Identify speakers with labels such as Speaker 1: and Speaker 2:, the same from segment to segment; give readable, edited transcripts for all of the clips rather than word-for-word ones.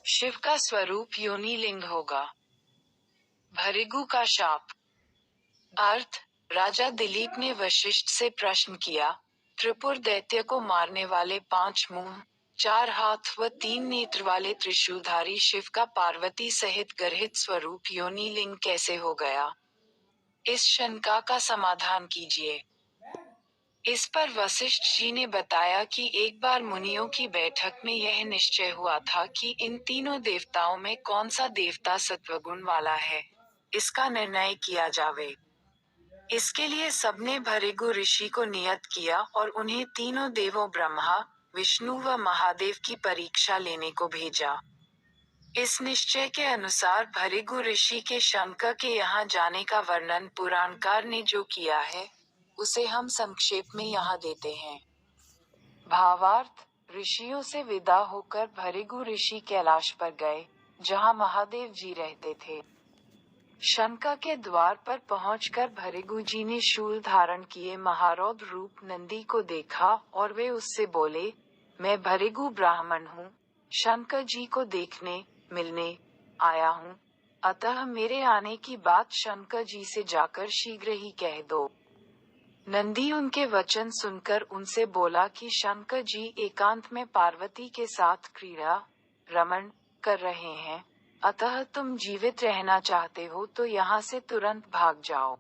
Speaker 1: शिव का स्वरूप योनिलिंग होगा। भृगु का शाप। अर्थ, राजा दिलीप ने वशिष्ठ से प्रश्न किया, त्रिपुर दैत्य को मारने वाले 5 मुंह, 4 हाथ व 3 नेत्र वाले त्रिशूलधारी शिव का पार्वती सहित गर्हित स्वरूप योनिलिंग कैसे हो गया? इस शंका का समाधान कीजिए। इस पर वशिष्ठ जी ने बताया कि एक बार मुनियों की बैठक में यह निश्चय हुआ था कि इन तीनों देवताओं में कौन सा देवता सत्वगुण वाला है, इसका निर्णय किया जावे। इसके लिए सबने भृगु ऋषि को नियत किया और उन्हें तीनों देवों ब्रह्मा, विष्णु व महादेव की परीक्षा लेने को भेजा। इस निश्चय के अनुसार भृगु ऋषि के शंकर के यहाँ जाने का वर्णन पुराणकार ने जो किया है, उसे हम संक्षेप में यहाँ देते हैं। भावार्थ, ऋषियों से विदा होकर भृगु ऋषि कैलाश पर गए, जहाँ महादेव जी रहते थे। शंकर के द्वार पर पहुंचकर भृगु जी ने शूल धारण किए महारौद्र रूप नंदी को देखा और वे उससे बोले, मैं भृगु ब्राह्मण हूँ, शंकर जी को देखने, मिलने आया हूँ, अतः मेरे आने की बात शंकर जी से जाकर शीघ्र ही कह दो। नंदी उनके वचन सुनकर उनसे बोला कि शंकर जी एकांत में पार्वती के साथ क्रीड़ा रमण कर रहे हैं, अतः तुम जीवित रहना चाहते हो तो यहाँ से तुरंत भाग जाओ।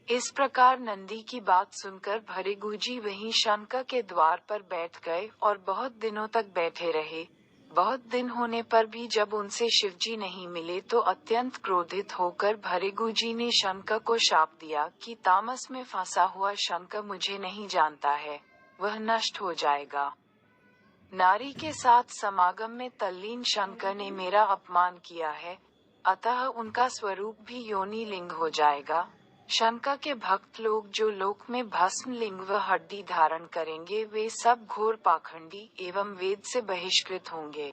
Speaker 1: इस प्रकार नंदी की बात सुनकर भृगु जी वहीं शंकर के द्वार पर बैठ गए और बहुत दिनों तक बैठे रहे। बहुत दिन होने पर भी जब उनसे शिवजी नहीं मिले तो अत्यंत क्रोधित होकर भृगु जी ने शंकर को शाप दिया कि तामस में फंसा हुआ शंकर मुझे नहीं जानता है, वह नष्ट हो जाएगा। नारी के साथ समागम में तल्लीन शंकर ने मेरा अपमान किया है, अतः उनका स्वरूप भी योनि लिंग हो जाएगा। शंकर के भक्त लोग जो लोक में भस्म लिंग व हड्डी धारण करेंगे वे सब घोर पाखंडी एवं वेद से बहिष्कृत होंगे।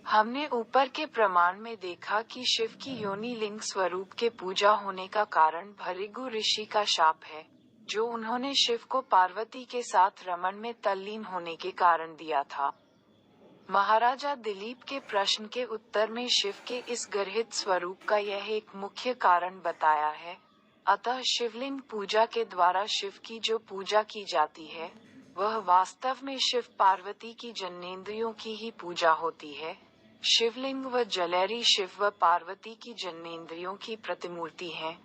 Speaker 1: हमने ऊपर के प्रमाण में देखा कि शिव की योनि लिंग स्वरूप के पूजा होने का कारण भृगु ऋषि का शाप है, जो उन्होंने शिव को पार्वती के साथ रमण में तल्लीन होने के कारण दिया था। महाराजा दिलीप के प्रश्न के उत्तर में शिव के इस गर्हित स्वरूप का यह एक मुख्य कारण बताया है। अतः शिवलिंग पूजा के द्वारा शिव की जो पूजा की जाती है, वह वास्तव में शिव पार्वती की जन्नेंद्रियों की ही पूजा होती है। शिवलिंग व जलैरी शिव व पार्वती की जन्नेंद्रियों की प्रतिमूर्ति हैं,